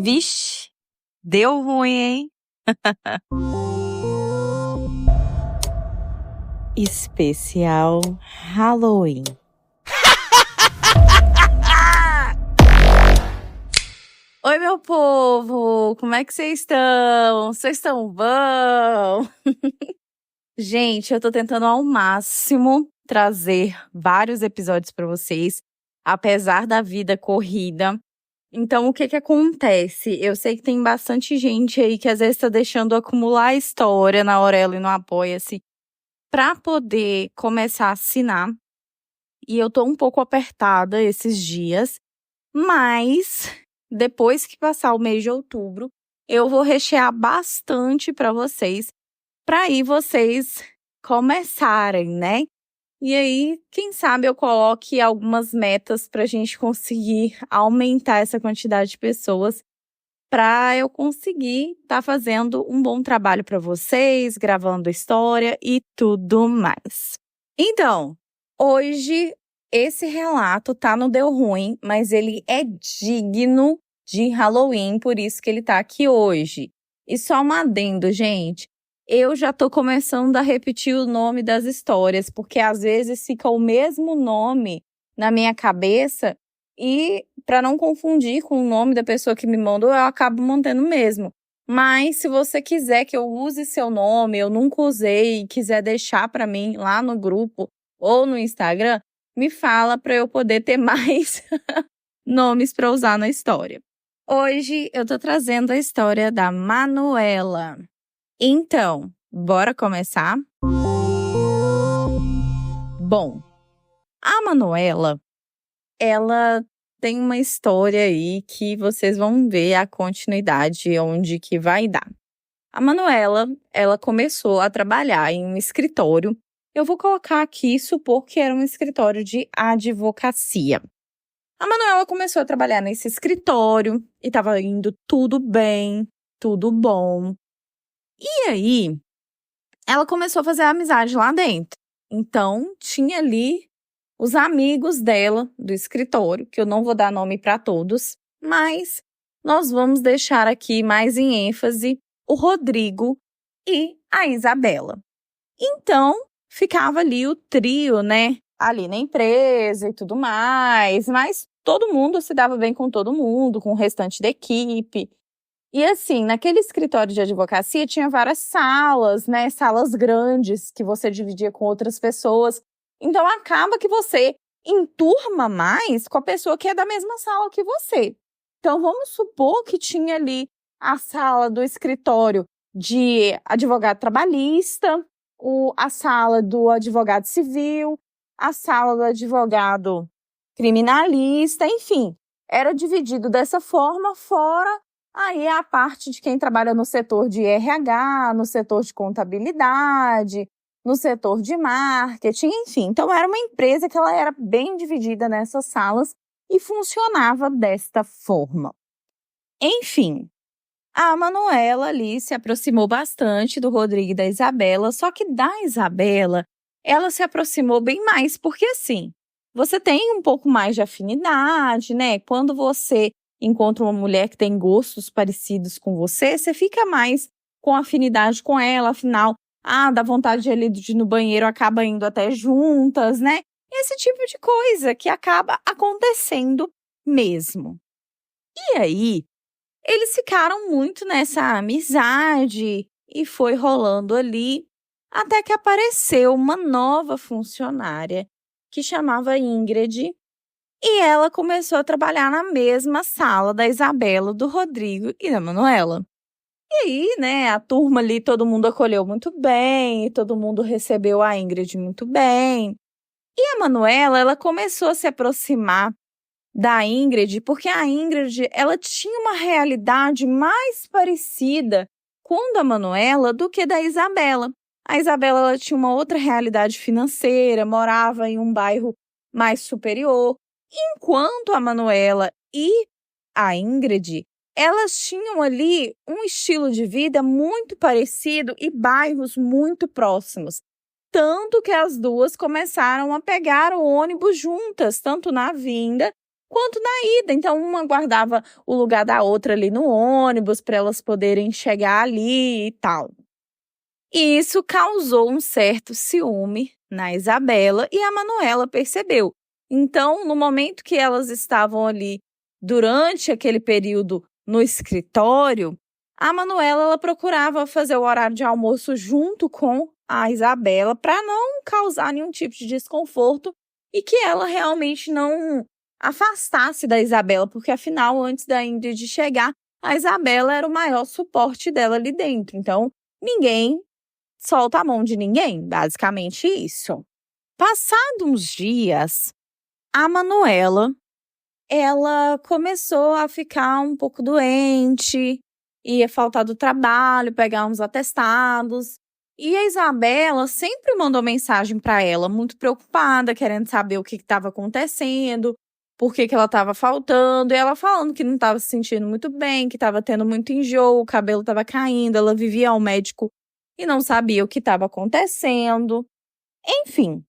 Vixe, deu ruim, hein? Especial Halloween. Oi, meu povo! Como é que vocês estão? Vocês estão bom? Gente, eu tô tentando ao máximo trazer vários episódios para vocês, apesar da vida corrida. Então, o que acontece? Eu sei que tem bastante gente aí que às vezes tá deixando acumular a história na Aurelo e no Apoia-se para poder começar a assinar. E eu tô um pouco apertada esses dias, mas depois que passar o mês de outubro, eu vou rechear bastante para vocês aí vocês começarem, né? E aí, quem sabe eu coloque algumas metas para a gente conseguir aumentar essa quantidade de pessoas para eu conseguir estar fazendo um bom trabalho para vocês, gravando história e tudo mais. Então, hoje esse relato tá no Deu Ruim, mas ele é digno de Halloween, por isso que ele tá aqui hoje. E só um adendo, gente. Eu já tô começando a repetir o nome das histórias, porque às vezes fica o mesmo nome na minha cabeça e para não confundir com o nome da pessoa que me mandou, eu acabo mantendo o mesmo. Mas se você quiser que eu use seu nome, eu nunca usei e quiser deixar para mim lá no grupo ou no Instagram, me fala para eu poder ter mais nomes para usar na história. Hoje eu tô trazendo a história da Manuela. Então, bora começar? Bom, a Manuela, ela tem uma história aí que vocês vão ver a continuidade onde que vai dar. A Manuela, ela começou a trabalhar em um escritório. Eu vou colocar aqui, supor que era um escritório de advocacia. A Manuela começou a trabalhar nesse escritório e estava indo tudo bem, tudo bom. E aí, ela começou a fazer amizade lá dentro. Então, tinha ali os amigos dela do escritório, que eu não vou dar nome para todos, mas nós vamos deixar aqui mais em ênfase o Rodrigo e a Isabela. Então, ficava ali o trio, né? Ali na empresa e tudo mais, mas todo mundo se dava bem com todo mundo, com o restante da equipe. E assim, naquele escritório de advocacia tinha várias salas, né? Salas grandes que você dividia com outras pessoas. Então acaba que você enturma mais com a pessoa que é da mesma sala que você. Então vamos supor que tinha ali a sala do escritório de advogado trabalhista, a sala do advogado civil, a sala do advogado criminalista, enfim. Era dividido dessa forma, fora aí a parte de quem trabalha no setor de RH, no setor de contabilidade, no setor de marketing, enfim. Então, era uma empresa que ela era bem dividida nessas salas e funcionava desta forma. Enfim, a Manuela ali se aproximou bastante do Rodrigo e da Isabela, só que da Isabela, ela se aproximou bem mais, porque assim, você tem um pouco mais de afinidade, né? Quando você encontra uma mulher que tem gostos parecidos com você, você fica mais com afinidade com ela, afinal, dá vontade de ir no banheiro, acaba indo até juntas, né? Esse tipo de coisa que acaba acontecendo mesmo. E aí, eles ficaram muito nessa amizade e foi rolando ali, até que apareceu uma nova funcionária que chamava Ingrid. E ela começou a trabalhar na mesma sala da Isabela, do Rodrigo e da Manuela. E aí, né, a turma ali, todo mundo acolheu muito bem, todo mundo recebeu a Ingrid muito bem. E a Manuela, ela começou a se aproximar da Ingrid, porque a Ingrid, ela tinha uma realidade mais parecida com a da Manuela do que da Isabela. A Isabela, ela tinha uma outra realidade financeira, morava em um bairro mais superior. Enquanto a Manuela e a Ingrid, elas tinham ali um estilo de vida muito parecido e bairros muito próximos. Tanto que as duas começaram a pegar o ônibus juntas, tanto na vinda quanto na ida. Então, uma guardava o lugar da outra ali no ônibus para elas poderem chegar ali e tal. E isso causou um certo ciúme na Isabela e a Manuela percebeu. Então, no momento que elas estavam ali, durante aquele período no escritório, a Manuela ela procurava fazer o horário de almoço junto com a Isabela para não causar nenhum tipo de desconforto e que ela realmente não afastasse da Isabela, porque afinal, antes da Ingrid chegar, a Isabela era o maior suporte dela ali dentro. Então, ninguém solta a mão de ninguém, basicamente isso. Passados uns dias, a Manuela, ela começou a ficar um pouco doente, ia faltar do trabalho, pegar uns atestados. E a Isabela sempre mandou mensagem para ela, muito preocupada, querendo saber o que estava acontecendo, por que ela estava faltando. E ela falando que não estava se sentindo muito bem, que estava tendo muito enjoo, o cabelo estava caindo, ela vivia ao médico e não sabia o que estava acontecendo. Enfim,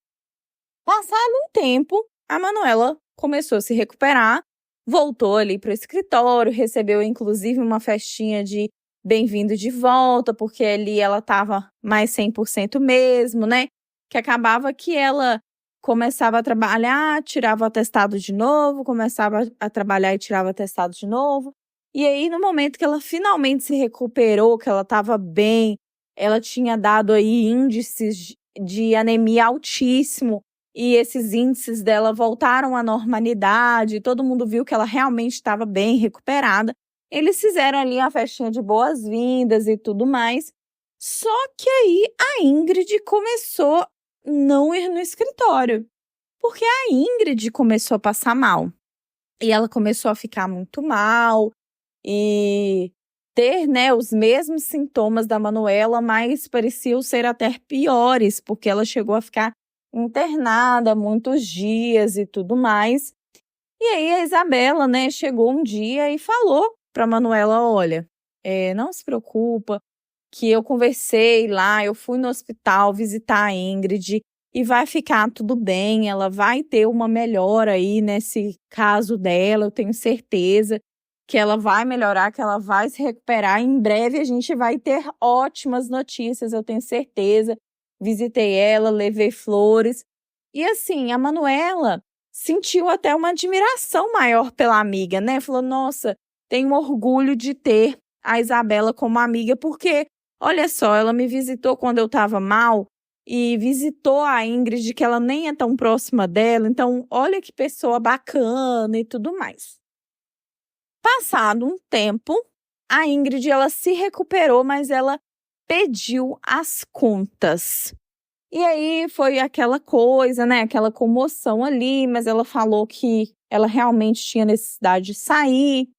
passado um tempo, a Manuela começou a se recuperar, voltou ali para o escritório, recebeu inclusive uma festinha de bem-vindo de volta, porque ali ela estava mais 100% mesmo, né? Que acabava que ela começava a trabalhar, tirava o atestado de novo, começava a trabalhar e tirava o atestado de novo. E aí, no momento que ela finalmente se recuperou, que ela estava bem, ela tinha dado aí índices de anemia altíssimo, e esses índices dela voltaram à normalidade, todo mundo viu que ela realmente estava bem recuperada. Eles fizeram ali a festinha de boas-vindas e tudo mais. Só que aí a Ingrid começou a não ir no escritório, porque a Ingrid começou a passar mal. E ela começou a ficar muito mal e ter, né, os mesmos sintomas da Manuela, mas pareciam ser até piores, porque ela chegou a ficar internada muitos dias e tudo mais. E aí a Isabela, né, chegou um dia e falou para Manuela, olha, não se preocupa, que eu conversei lá, eu fui no hospital visitar a Ingrid e vai ficar tudo bem, ela vai ter uma melhora aí nesse caso dela, eu tenho certeza que ela vai melhorar, que ela vai se recuperar. Em breve a gente vai ter ótimas notícias, eu tenho certeza. Visitei ela, levei flores. E assim, a Manuela sentiu até uma admiração maior pela amiga, né? Falou, nossa, tenho orgulho de ter a Isabela como amiga, porque, olha só, ela me visitou quando eu estava mal e visitou a Ingrid, que ela nem é tão próxima dela. Então, olha que pessoa bacana e tudo mais. Passado um tempo, a Ingrid ela se recuperou, mas ela pediu as contas. E aí foi aquela coisa, né? Aquela comoção ali, mas ela falou que ela realmente tinha necessidade de sair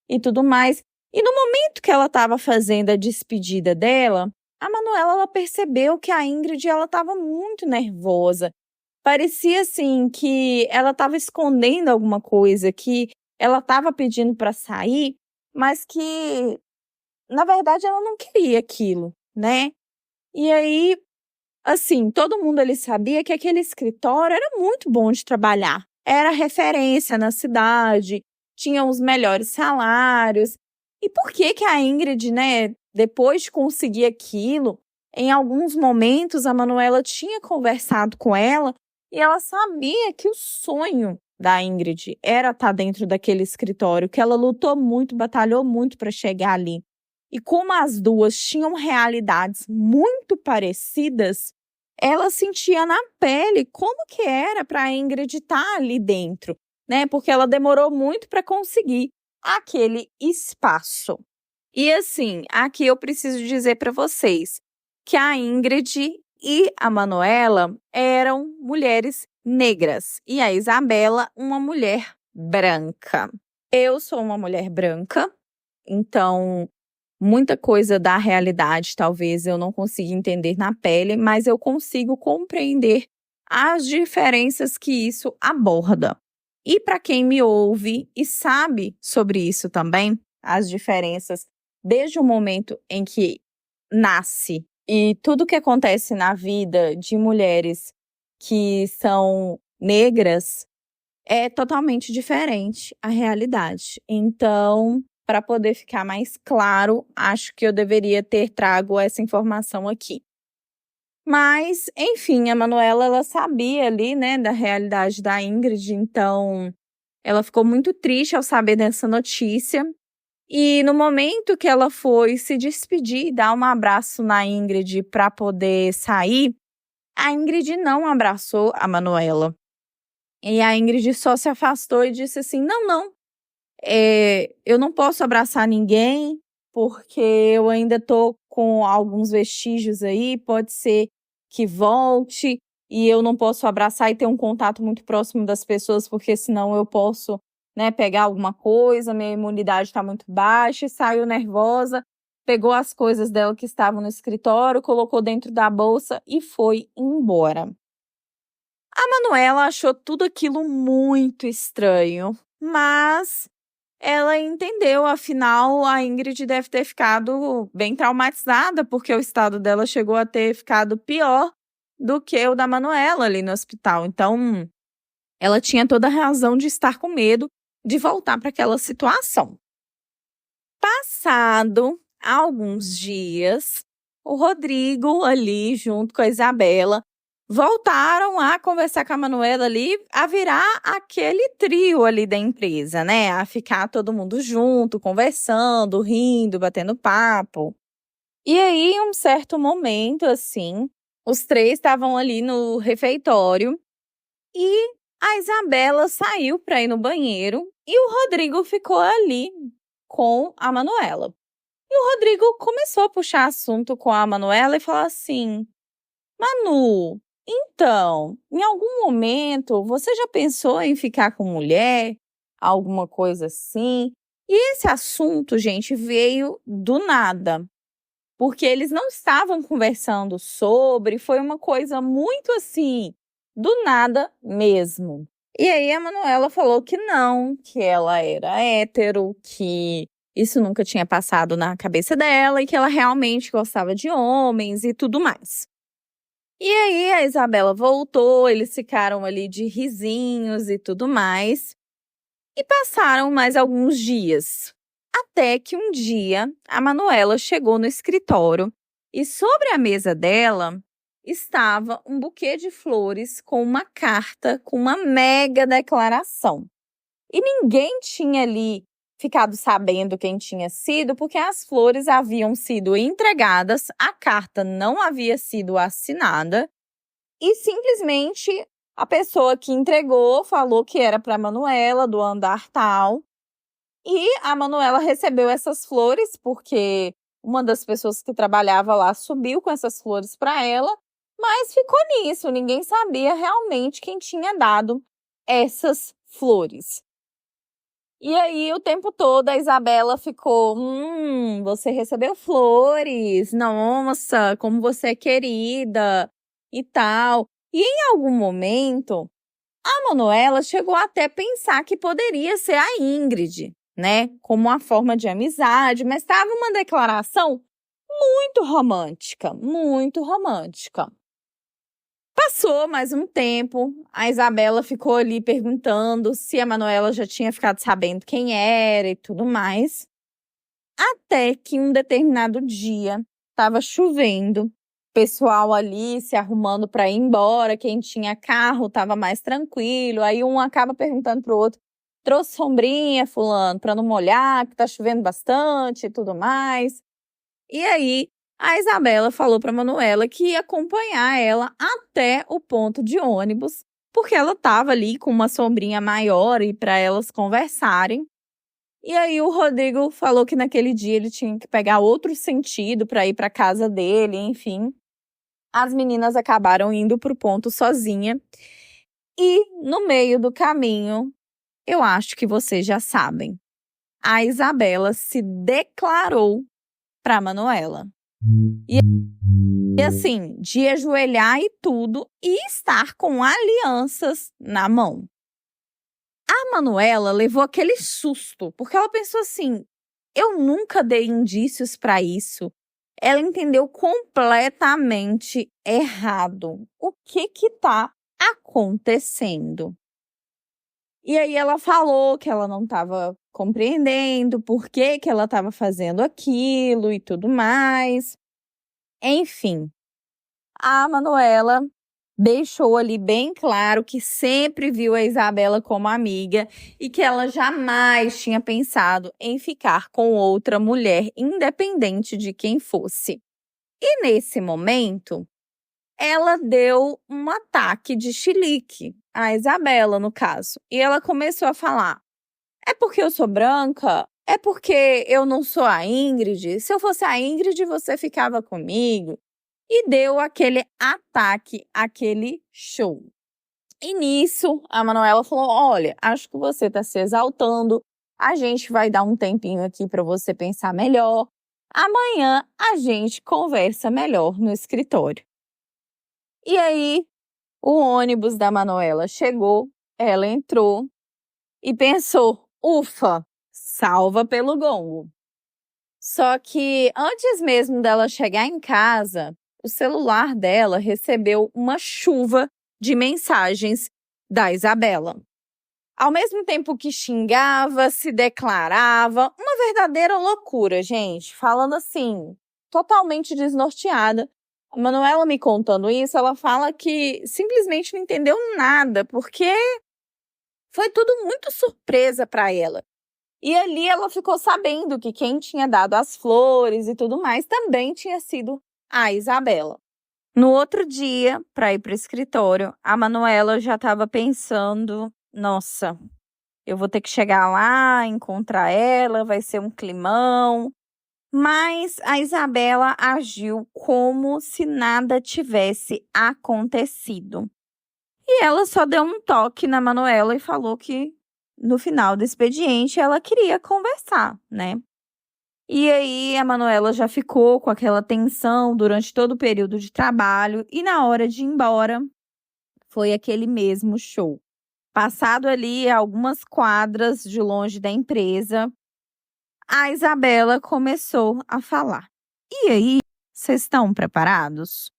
e tudo mais. E no momento que ela estava fazendo a despedida dela, a Manuela ela percebeu que a Ingrid ela estava muito nervosa. Parecia assim que ela estava escondendo alguma coisa, que ela estava pedindo para sair, mas que na verdade ela não queria aquilo, né? E aí, assim, todo mundo ali sabia que aquele escritório era muito bom de trabalhar. Era referência na cidade, tinha os melhores salários. E por que que a Ingrid, né, depois de conseguir aquilo, em alguns momentos a Manuela tinha conversado com ela e ela sabia que o sonho da Ingrid era estar dentro daquele escritório, que ela lutou muito, batalhou muito para chegar ali. E como as duas tinham realidades muito parecidas, ela sentia na pele como que era para a Ingrid estar ali dentro, né? Porque ela demorou muito para conseguir aquele espaço. E assim, aqui eu preciso dizer para vocês que a Ingrid e a Manuela eram mulheres negras e a Isabela uma mulher branca. Eu sou uma mulher branca, então muita coisa da realidade talvez eu não consiga entender na pele, mas eu consigo compreender as diferenças que isso aborda. E para quem me ouve e sabe sobre isso também, as diferenças desde o momento em que nasce e tudo que acontece na vida de mulheres que são negras, é totalmente diferente a realidade. Então, para poder ficar mais claro, acho que eu deveria ter trago essa informação aqui. Mas, enfim, a Manuela, ela sabia ali, né, da realidade da Ingrid, então ela ficou muito triste ao saber dessa notícia. E no momento que ela foi se despedir e dar um abraço na Ingrid para poder sair, a Ingrid não abraçou a Manuela. E a Ingrid só se afastou e disse assim: não, não, eu não posso abraçar ninguém, porque eu ainda tô com alguns vestígios aí, pode ser que volte, e eu não posso abraçar e ter um contato muito próximo das pessoas, porque senão eu posso, né, pegar alguma coisa, minha imunidade está muito baixa, e saiu nervosa, pegou as coisas dela que estavam no escritório, colocou dentro da bolsa e foi embora. A Manuela achou tudo aquilo muito estranho, mas ela entendeu, afinal, a Ingrid deve ter ficado bem traumatizada, porque o estado dela chegou a ter ficado pior do que o da Manuela ali no hospital. Então, ela tinha toda a razão de estar com medo de voltar para aquela situação. Passado alguns dias, o Rodrigo ali, junto com a Isabela, voltaram a conversar com a Manuela ali, a virar aquele trio ali da empresa, né? A ficar todo mundo junto, conversando, rindo, batendo papo. E aí, em um certo momento, assim, os três estavam ali no refeitório e a Isabela saiu para ir no banheiro e o Rodrigo ficou ali com a Manuela. E o Rodrigo começou a puxar assunto com a Manuela e falar assim: Manu, então, em algum momento você já pensou em ficar com mulher? Alguma coisa assim? E esse assunto, gente, veio do nada. Porque eles não estavam conversando sobre, foi uma coisa muito assim, do nada mesmo. E aí a Manuela falou que não, que ela era hétero, que isso nunca tinha passado na cabeça dela e que ela realmente gostava de homens e tudo mais. E aí a Isabela voltou, eles ficaram ali de risinhos e tudo mais. E passaram mais alguns dias. Até que um dia a Manuela chegou no escritório e sobre a mesa dela estava um buquê de flores com uma carta com uma mega declaração. E ninguém tinha ali ficado sabendo quem tinha sido, porque as flores haviam sido entregadas, a carta não havia sido assinada e simplesmente a pessoa que entregou falou que era para a Manuela, do andar tal. E a Manuela recebeu essas flores porque uma das pessoas que trabalhava lá subiu com essas flores para ela, mas ficou nisso, ninguém sabia realmente quem tinha dado essas flores. E aí, o tempo todo, a Isabela ficou: você recebeu flores, nossa, como você é querida e tal. E em algum momento, a Manuela chegou até a pensar que poderia ser a Ingrid, né? Como uma forma de amizade, mas estava uma declaração muito romântica, muito romântica. Passou mais um tempo, a Isabela ficou ali perguntando se a Manuela já tinha ficado sabendo quem era e tudo mais. Até que um determinado dia, estava chovendo, pessoal ali se arrumando para ir embora, quem tinha carro estava mais tranquilo, aí um acaba perguntando pro outro: trouxe sombrinha, fulano, para não molhar, que tá chovendo bastante e tudo mais. E aí a Isabela falou para Manuela que ia acompanhar ela até o ponto de ônibus, porque ela estava ali com uma sombrinha maior e para elas conversarem. E aí o Rodrigo falou que naquele dia ele tinha que pegar outro sentido para ir para casa dele, enfim. As meninas acabaram indo para o ponto sozinha. E no meio do caminho, eu acho que vocês já sabem, a Isabela se declarou para Manuela. E assim, de ajoelhar e tudo, e estar com alianças na mão. A Manuela levou aquele susto, porque ela pensou assim: eu nunca dei indícios para isso. Ela entendeu completamente errado. O que tá acontecendo? E aí ela falou que ela não estava compreendendo por que que ela estava fazendo aquilo e tudo mais. Enfim, a Manuela deixou ali bem claro que sempre viu a Isabela como amiga e que ela jamais tinha pensado em ficar com outra mulher, independente de quem fosse. E nesse momento, ela deu um ataque de chilique, a Isabela, no caso. E ela começou a falar: é porque eu sou branca? É porque eu não sou a Ingrid? Se eu fosse a Ingrid, você ficava comigo? E deu aquele ataque, aquele show. E nisso, a Manuela falou: olha, acho que você está se exaltando. A gente vai dar um tempinho aqui para você pensar melhor. Amanhã a gente conversa melhor no escritório. E aí, o ônibus da Manuela chegou, ela entrou e pensou: ufa, salva pelo gongo. Só que antes mesmo dela chegar em casa, o celular dela recebeu uma chuva de mensagens da Isabela. Ao mesmo tempo que xingava, se declarava, uma verdadeira loucura, gente, falando assim, totalmente desnorteada. A Manuela me contando isso, ela fala que simplesmente não entendeu nada, porque foi tudo muito surpresa para ela. E ali ela ficou sabendo que quem tinha dado as flores e tudo mais também tinha sido a Isabela. No outro dia, para ir para o escritório, a Manuela já estava pensando: nossa, eu vou ter que chegar lá, encontrar ela, vai ser um climão. Mas a Isabela agiu como se nada tivesse acontecido. E ela só deu um toque na Manuela e falou que no final do expediente ela queria conversar, né? E aí a Manuela já ficou com aquela tensão durante todo o período de trabalho e na hora de ir embora foi aquele mesmo show. Passado ali algumas quadras de longe da empresa, a Isabela começou a falar. E aí, vocês estão preparados?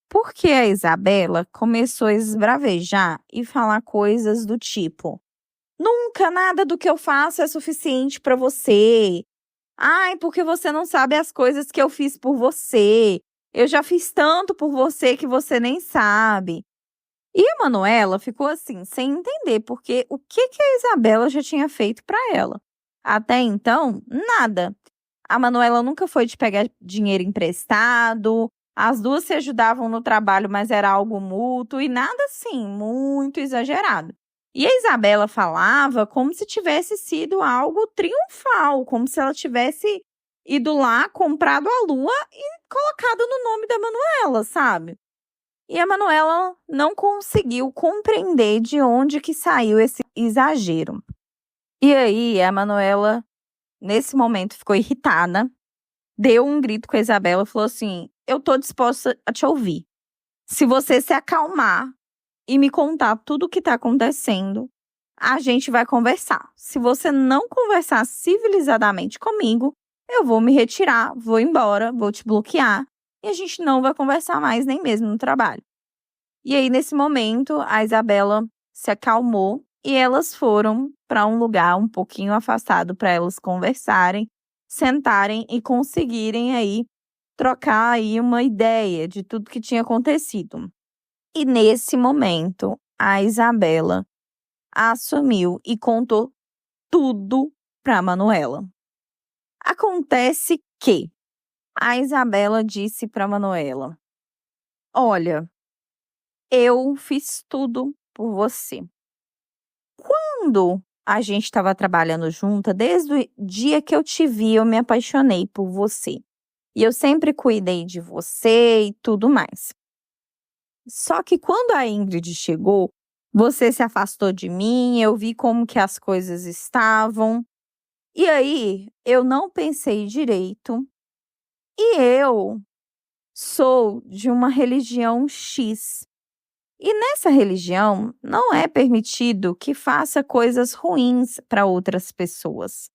Porque a Isabela começou a esbravejar e falar coisas do tipo: nunca nada do que eu faço é suficiente para você. Ai, porque você não sabe as coisas que eu fiz por você. Eu já fiz tanto por você que você nem sabe. E a Manuela ficou assim, sem entender, porque o que que a Isabela já tinha feito para ela? Até então, nada. A Manuela nunca foi de pegar dinheiro emprestado, as duas se ajudavam no trabalho, mas era algo mútuo e nada assim, muito exagerado. E a Isabela falava como se tivesse sido algo triunfal, como se ela tivesse ido lá, comprado a lua e colocado no nome da Manuela, sabe? E a Manuela não conseguiu compreender de onde que saiu esse exagero. E aí a Manuela, nesse momento, ficou irritada, deu um grito com a Isabela e falou assim: eu tô disposta a te ouvir. Se você se acalmar e me contar tudo o que tá acontecendo, a gente vai conversar. Se você não conversar civilizadamente comigo, eu vou me retirar, vou embora, vou te bloquear e a gente não vai conversar mais nem mesmo no trabalho. E aí, nesse momento, a Isabela se acalmou e elas foram para um lugar um pouquinho afastado para elas conversarem, sentarem e conseguirem aí trocar aí uma ideia de tudo que tinha acontecido. E nesse momento, a Isabela assumiu e contou tudo para Manuela. Acontece que a Isabela disse para Manuela: olha, eu fiz tudo por você. Quando a gente estava trabalhando junta, desde o dia que eu te vi, eu me apaixonei por você. E eu sempre cuidei de você e tudo mais. Só que quando a Ingrid chegou, você se afastou de mim, eu vi como que as coisas estavam. E aí, eu não pensei direito. E eu sou de uma religião X. E nessa religião, não é permitido que faça coisas ruins para outras pessoas.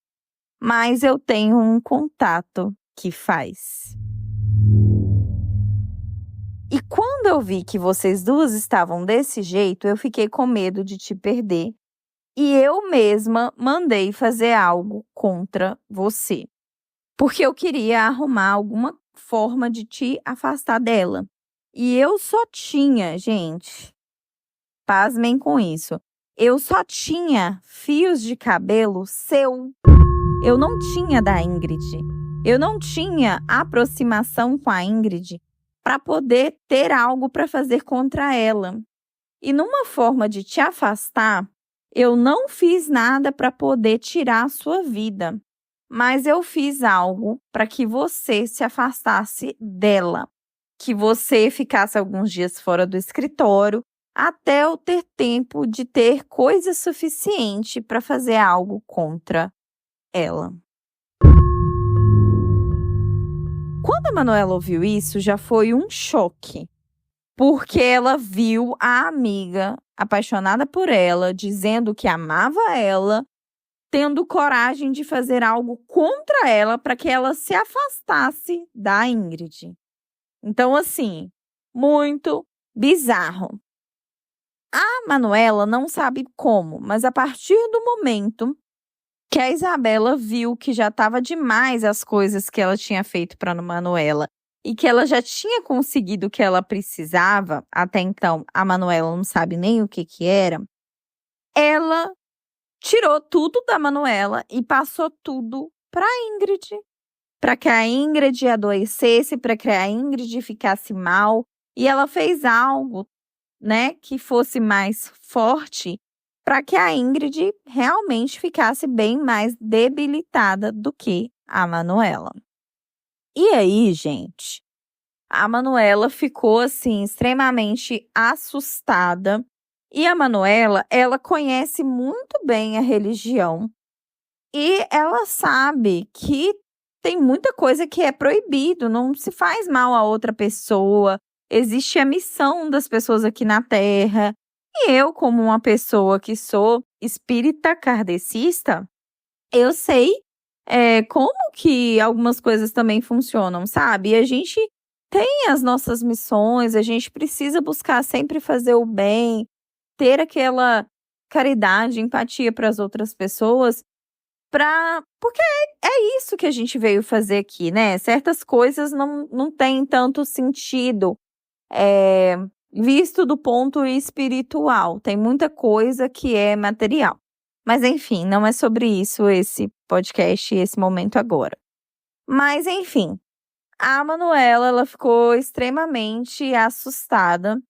Mas eu tenho um contato que faz. E quando eu vi que vocês duas estavam desse jeito, eu fiquei com medo de te perder. e eu mesma mandei fazer algo contra você, porque eu queria arrumar alguma forma de te afastar dela. E eu só tinha, gente, pasmem com isso, eu só tinha fios de cabelo seu. Eu não tinha da Ingrid. Eu não tinha aproximação com a Ingrid para poder ter algo para fazer contra ela. E numa forma de te afastar, eu não fiz nada para poder tirar a sua vida, mas eu fiz algo para que você se afastasse dela, que você ficasse alguns dias fora do escritório, até eu ter tempo de ter coisa suficiente para fazer algo contra ela. Quando a Manuela ouviu isso, já foi um choque, porque ela viu a amiga apaixonada por ela, dizendo que amava ela, tendo coragem de fazer algo contra ela para que ela se afastasse da Ingrid. Então, assim, muito bizarro. A Manuela não sabe como, mas a partir do momento que a Isabela viu que já estava demais as coisas que ela tinha feito para a Manuela e que ela já tinha conseguido o que ela precisava, até então a Manuela não sabe nem o que era, ela tirou tudo da Manuela e passou tudo para a Ingrid, para que a Ingrid adoecesse, para que a Ingrid ficasse mal, e ela fez algo, né, que fosse mais forte, para que a Ingrid realmente ficasse bem mais debilitada do que a Manuela. E aí, gente, a Manuela ficou assim extremamente assustada. E a Manuela, ela conhece muito bem a religião e ela sabe que tem muita coisa que é proibido, não se faz mal a outra pessoa. Existe a missão das pessoas aqui na Terra. E eu, como uma pessoa que sou espírita kardecista, eu sei como que algumas coisas também funcionam, sabe? E a gente tem as nossas missões, a gente precisa buscar sempre fazer o bem, ter aquela caridade, empatia para as outras pessoas, porque é isso que a gente veio fazer aqui, né? Certas coisas não têm tanto sentido, visto do ponto espiritual. Tem muita coisa que é material. Mas, enfim, não é sobre isso esse podcast e esse momento agora. Mas, enfim, a Manuela, ela ficou extremamente assustada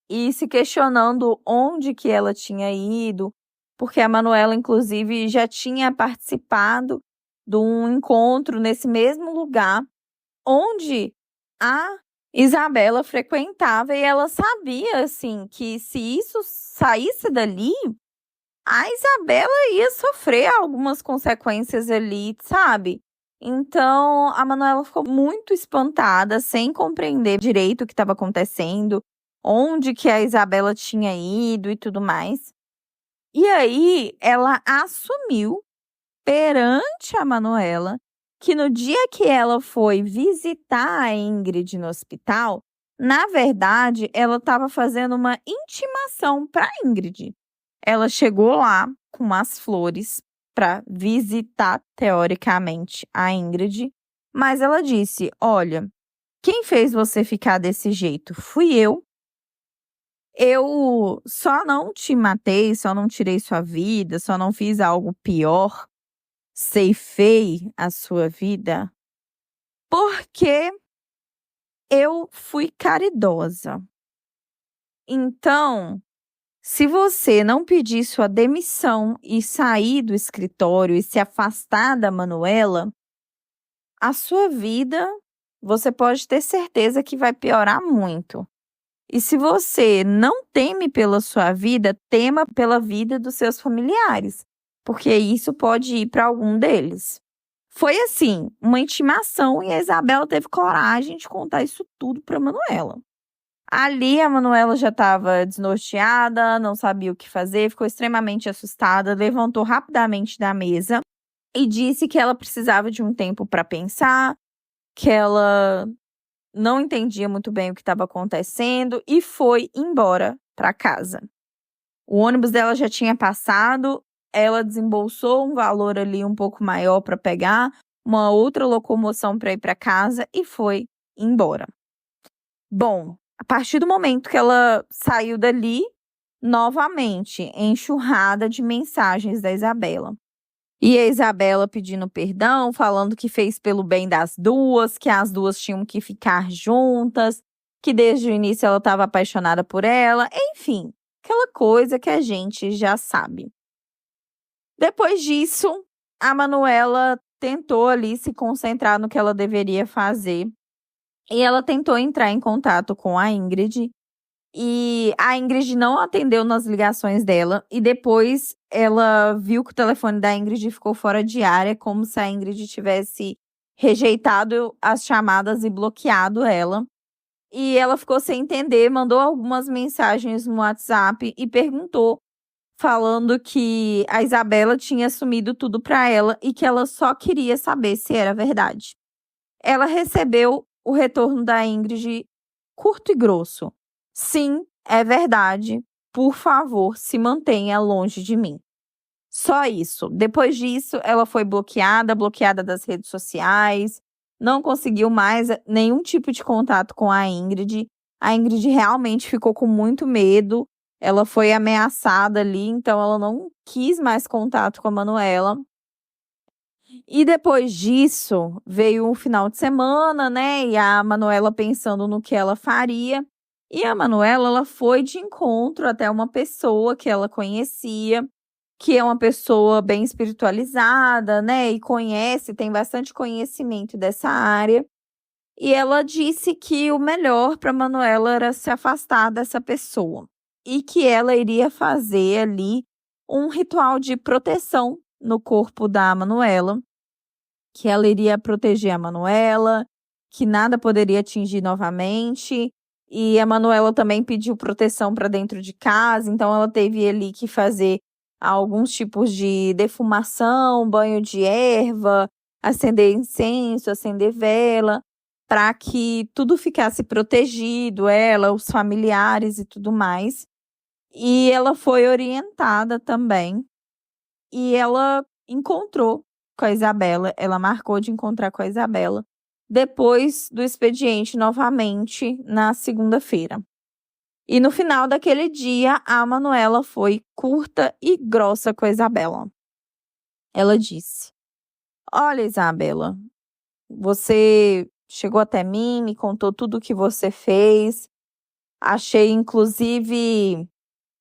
e se questionando onde que ela tinha ido, porque a Manuela, inclusive, já tinha participado de um encontro nesse mesmo lugar, onde a Isabela frequentava, e ela sabia, assim, que se isso saísse dali, a Isabela ia sofrer algumas consequências ali, sabe? Então, a Manuela ficou muito espantada, sem compreender direito o que estava acontecendo, onde que a Isabela tinha ido e tudo mais. E aí, ela assumiu perante a Manuela que no dia que ela foi visitar a Ingrid no hospital, na verdade, ela estava fazendo uma intimação para a Ingrid. Ela chegou lá com as flores para visitar, teoricamente, a Ingrid, mas ela disse: olha, quem fez você ficar desse jeito fui eu. Eu só não te matei, só não tirei sua vida, só não fiz algo pior, ceifei a sua vida, porque eu fui caridosa. Então, se você não pedir sua demissão e sair do escritório e se afastar da Manuela, a sua vida, você pode ter certeza que vai piorar muito. E se você não teme pela sua vida, tema pela vida dos seus familiares, porque isso pode ir para algum deles. Foi assim, uma intimação, e a Isabela teve coragem de contar isso tudo para a Manuela. Ali a Manuela já estava desnorteada, não sabia o que fazer, ficou extremamente assustada, levantou rapidamente da mesa e disse que ela precisava de um tempo para pensar, que ela não entendia muito bem o que estava acontecendo e foi embora para casa. O ônibus dela já tinha passado, ela desembolsou um valor ali um pouco maior para pegar uma outra locomoção para ir para casa e foi embora. Bom, a partir do momento que ela saiu dali, novamente, enxurrada de mensagens da Isabela. E a Isabela pedindo perdão, falando que fez pelo bem das duas, que as duas tinham que ficar juntas, que desde o início ela estava apaixonada por ela, enfim, aquela coisa que a gente já sabe. Depois disso, a Manuela tentou ali se concentrar no que ela deveria fazer. E ela tentou entrar em contato com a Ingrid. E a Ingrid não atendeu nas ligações dela. E depois ela viu que o telefone da Ingrid ficou fora de área, como se a Ingrid tivesse rejeitado as chamadas e bloqueado ela. E ela ficou sem entender, mandou algumas mensagens no WhatsApp e perguntou, falando que a Isabela tinha assumido tudo para ela e que ela só queria saber se era verdade. Ela recebeu o retorno da Ingrid curto e grosso. Sim, é verdade. Por favor, se mantenha longe de mim. Só isso. Depois disso, ela foi bloqueada das redes sociais, não conseguiu mais nenhum tipo de contato com a Ingrid. A Ingrid realmente ficou com muito medo. Ela foi ameaçada ali, então ela não quis mais contato com a Manuela. E depois disso, veio o final de semana, né? E a Manuela pensando no que ela faria. E a Manuela, ela foi de encontro até uma pessoa que ela conhecia, que é uma pessoa bem espiritualizada, né? E tem bastante conhecimento dessa área. E ela disse que o melhor para Manuela era se afastar dessa pessoa. E que ela iria fazer ali um ritual de proteção no corpo da Manuela, que ela iria proteger a Manuela, que nada poderia atingir novamente. E a Manuela também pediu proteção para dentro de casa, então ela teve ali que fazer alguns tipos de defumação, banho de erva, acender incenso, acender vela, para que tudo ficasse protegido, ela, os familiares e tudo mais. E ela foi orientada também. E ela encontrou com a Isabela, ela marcou de encontrar com a Isabela depois do expediente novamente na segunda-feira. E no final daquele dia, a Manuela foi curta e grossa com a Isabela. Ela disse: "Olha, Isabela, você chegou até mim, me contou tudo o que você fez. Achei, inclusive,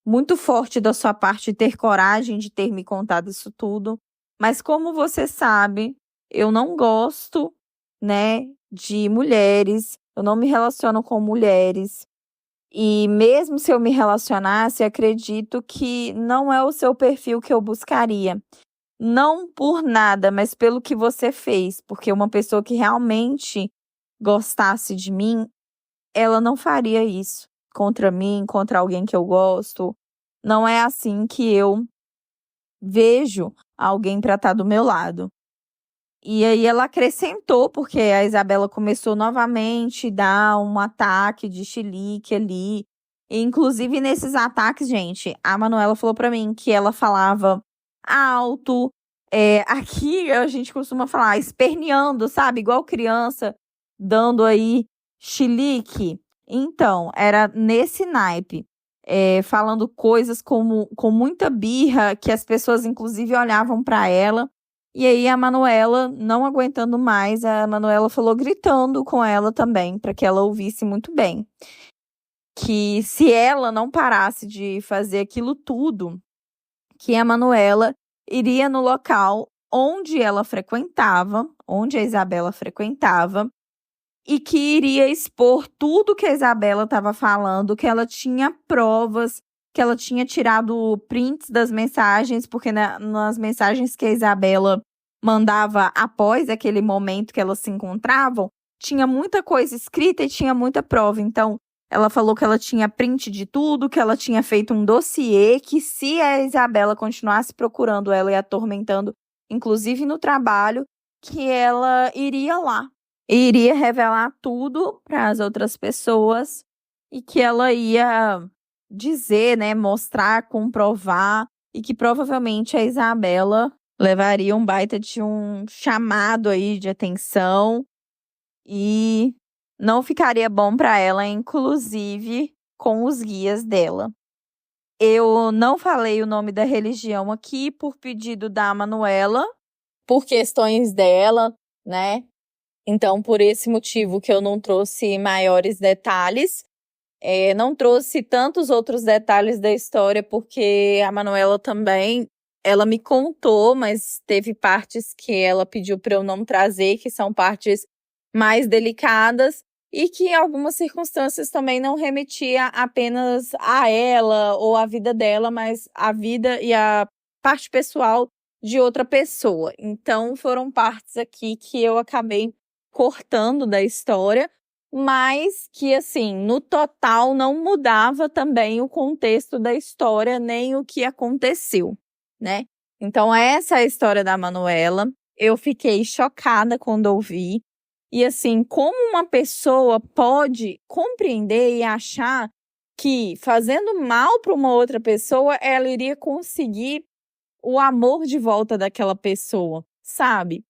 muito forte da sua parte ter coragem de ter me contado isso tudo. Mas como você sabe, eu não gosto, né, de mulheres. Eu não me relaciono com mulheres. E mesmo se eu me relacionasse, acredito que não é o seu perfil que eu buscaria. Não por nada, mas pelo que você fez. Porque uma pessoa que realmente gostasse de mim, ela não faria isso contra mim, contra alguém que eu gosto. Não é assim que eu vejo alguém para estar do meu lado." E aí ela acrescentou, porque a Isabela começou novamente a dar um ataque de chilique ali. E, inclusive, nesses ataques, gente, a Manuela falou para mim que ela falava alto. Aqui a gente costuma falar esperneando, sabe? Igual criança, dando aí chilique. Então, era nesse naipe. Falando coisas com muita birra, que as pessoas, inclusive, olhavam para ela. E aí a Manuela, não aguentando mais, a Manuela falou gritando com ela também, para que ela ouvisse muito bem. Que se ela não parasse de fazer aquilo tudo, que a Manuela iria no local onde ela frequentava, onde a Isabela frequentava, e que iria expor tudo que a Isabela estava falando, que ela tinha provas, que ela tinha tirado prints das mensagens, porque nas mensagens que a Isabela mandava após aquele momento que elas se encontravam, tinha muita coisa escrita e tinha muita prova. Então, ela falou que ela tinha print de tudo, que ela tinha feito um dossiê, que se a Isabela continuasse procurando ela e atormentando, inclusive no trabalho, que ela iria lá. E iria revelar tudo para as outras pessoas e que ela ia dizer, né, mostrar, comprovar, e que provavelmente a Isabela levaria um baita de um chamado aí de atenção e não ficaria bom para ela, inclusive com os guias dela. Eu não falei o nome da religião aqui por pedido da Manuela, por questões dela, né? Então, por esse motivo que eu não trouxe maiores detalhes. Não trouxe tantos outros detalhes da história, porque a Manuela também, ela me contou, mas teve partes que ela pediu para eu não trazer, que são partes mais delicadas, e que em algumas circunstâncias também não remetia apenas a ela ou a vida dela, mas a vida e a parte pessoal de outra pessoa. Então, foram partes aqui que eu acabei cortando da história, mas que, assim, no total não mudava também o contexto da história, nem o que aconteceu, né? Então, essa é a história da Manuela. Eu fiquei chocada quando ouvi. E, assim, como uma pessoa pode compreender e achar que, fazendo mal para uma outra pessoa, ela iria conseguir o amor de volta daquela pessoa, sabe?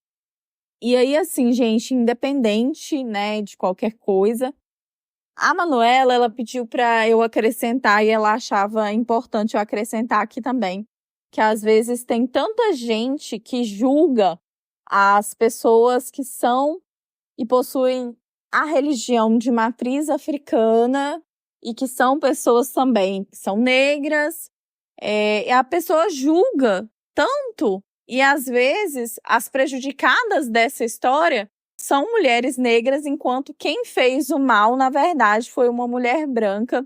E aí, assim, gente, independente, né, de qualquer coisa, a Manuela, ela pediu para eu acrescentar e ela achava importante eu acrescentar aqui também, que às vezes tem tanta gente que julga as pessoas que são e possuem a religião de matriz africana e que são pessoas também que são negras, e a pessoa julga tanto. E, às vezes, as prejudicadas dessa história são mulheres negras, enquanto quem fez o mal, na verdade, foi uma mulher branca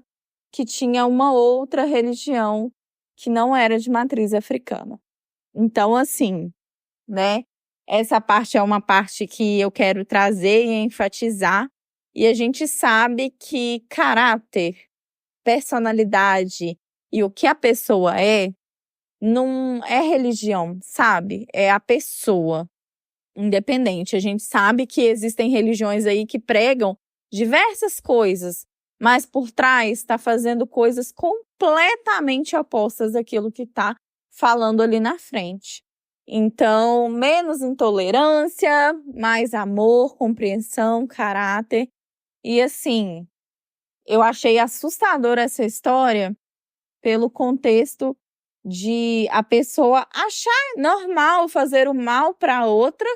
que tinha uma outra religião que não era de matriz africana. Então, assim, né? Essa parte é uma parte que eu quero trazer e enfatizar. E a gente sabe que caráter, personalidade e o que a pessoa não é religião, sabe? É a pessoa, independente. A gente sabe que existem religiões aí que pregam diversas coisas, mas por trás está fazendo coisas completamente opostas àquilo que está falando ali na frente. Então, menos intolerância, mais amor, compreensão, caráter. E assim, eu achei assustadora essa história pelo contexto de a pessoa achar normal fazer o mal para outra,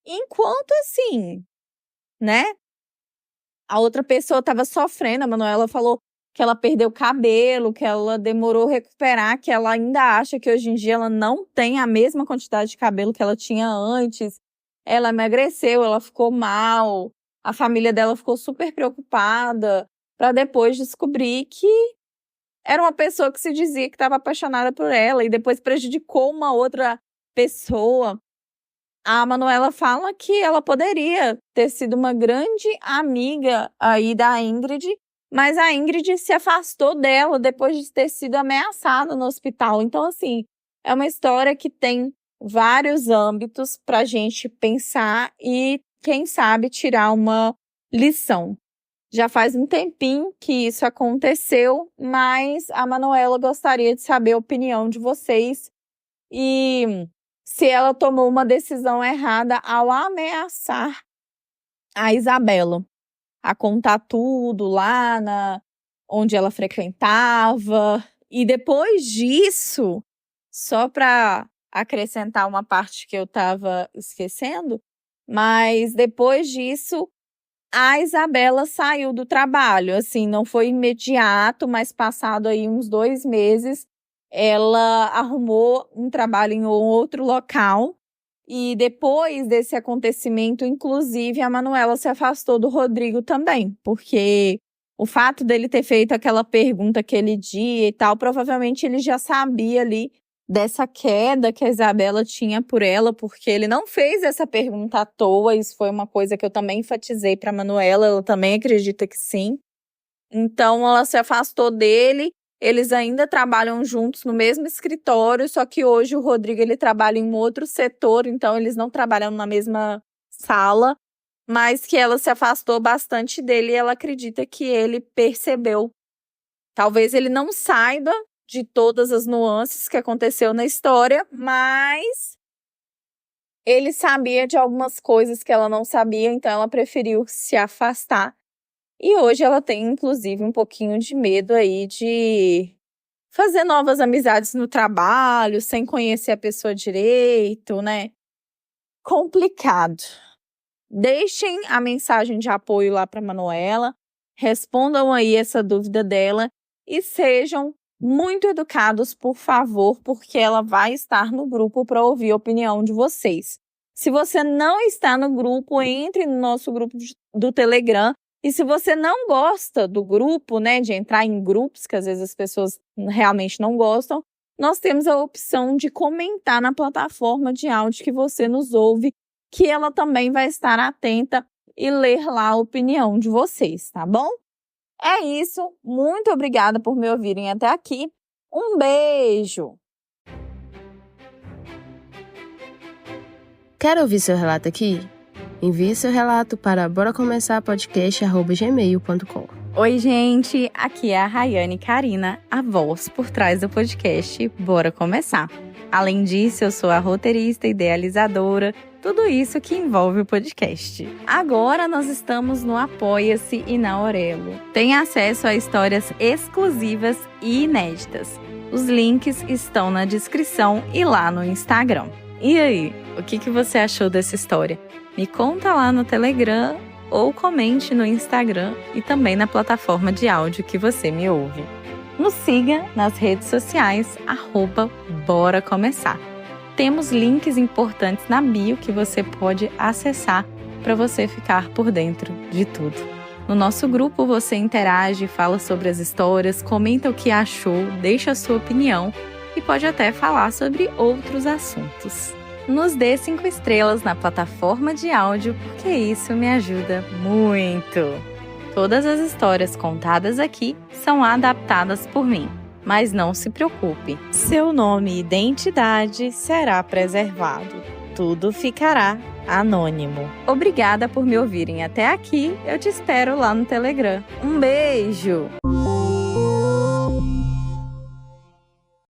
enquanto assim, né? A outra pessoa estava sofrendo. A Manuela falou que ela perdeu cabelo, que ela demorou a recuperar, que ela ainda acha que hoje em dia ela não tem a mesma quantidade de cabelo que ela tinha antes. Ela emagreceu, ela ficou mal, a família dela ficou super preocupada, para depois descobrir que era uma pessoa que se dizia que estava apaixonada por ela e depois prejudicou uma outra pessoa. A Manuela fala que ela poderia ter sido uma grande amiga aí da Ingrid, mas a Ingrid se afastou dela depois de ter sido ameaçada no hospital. Então, assim, é uma história que tem vários âmbitos para a gente pensar e, quem sabe, tirar uma lição. Já faz um tempinho que isso aconteceu, mas a Manuela gostaria de saber a opinião de vocês e se ela tomou uma decisão errada ao ameaçar a Isabela, a contar tudo lá onde ela frequentava. E depois disso, só para acrescentar uma parte que eu estava esquecendo, mas depois disso, a Isabela saiu do trabalho, assim, não foi imediato, mas passado aí uns 2 meses, ela arrumou um trabalho em outro local. E depois desse acontecimento, inclusive, a Manuela se afastou do Rodrigo também, porque o fato dele ter feito aquela pergunta aquele dia e tal, provavelmente ele já sabia ali dessa queda que a Isabela tinha por ela, porque ele não fez essa pergunta à toa. Isso foi uma coisa que eu também enfatizei para a Manuela, ela também acredita que sim. Então, ela se afastou dele, eles ainda trabalham juntos no mesmo escritório, só que hoje o Rodrigo ele trabalha em um outro setor, então eles não trabalham na mesma sala, mas que ela se afastou bastante dele e ela acredita que ele percebeu Talvez ele não saiba de todas as nuances que aconteceu na história, mas ele sabia de algumas coisas que ela não sabia, então ela preferiu se afastar. E hoje ela tem, inclusive, um pouquinho de medo aí de fazer novas amizades no trabalho, sem conhecer a pessoa direito, né? Complicado. Deixem a mensagem de apoio lá para Manuela, respondam aí essa dúvida dela e sejam muito educados, por favor, porque ela vai estar no grupo para ouvir a opinião de vocês. Se você não está no grupo, entre no nosso grupo do Telegram. E se você não gosta do grupo, né, de entrar em grupos, que às vezes as pessoas realmente não gostam, nós temos a opção de comentar na plataforma de áudio que você nos ouve, que ela também vai estar atenta e ler lá a opinião de vocês, tá bom? É isso, muito obrigada por me ouvirem até aqui. Um beijo! Quer ouvir seu relato aqui? Envie seu relato para boracomeçarpodcast@gmail.com. Oi, gente! Aqui é a Rayane Karina, a voz por trás do podcast Bora Começar. Além disso, eu sou a roteirista, idealizadora, tudo isso que envolve o podcast. Agora nós estamos no Apoia-se e na Aurelo. Tem acesso a histórias exclusivas e inéditas. Os links estão na descrição e lá no Instagram. E aí, o que você achou dessa história? Me conta lá no Telegram ou comente no Instagram e também na plataforma de áudio que você me ouve. Nos siga nas redes sociais, @Bora Começar. Temos links importantes na bio que você pode acessar para você ficar por dentro de tudo. No nosso grupo você interage, fala sobre as histórias, comenta o que achou, deixa a sua opinião e pode até falar sobre outros assuntos. Nos dê 5 estrelas na plataforma de áudio, porque isso me ajuda muito. Todas as histórias contadas aqui são adaptadas por mim, mas não se preocupe, seu nome e identidade será preservado. Tudo ficará anônimo. Obrigada por me ouvirem até aqui, eu te espero lá no Telegram. Um beijo!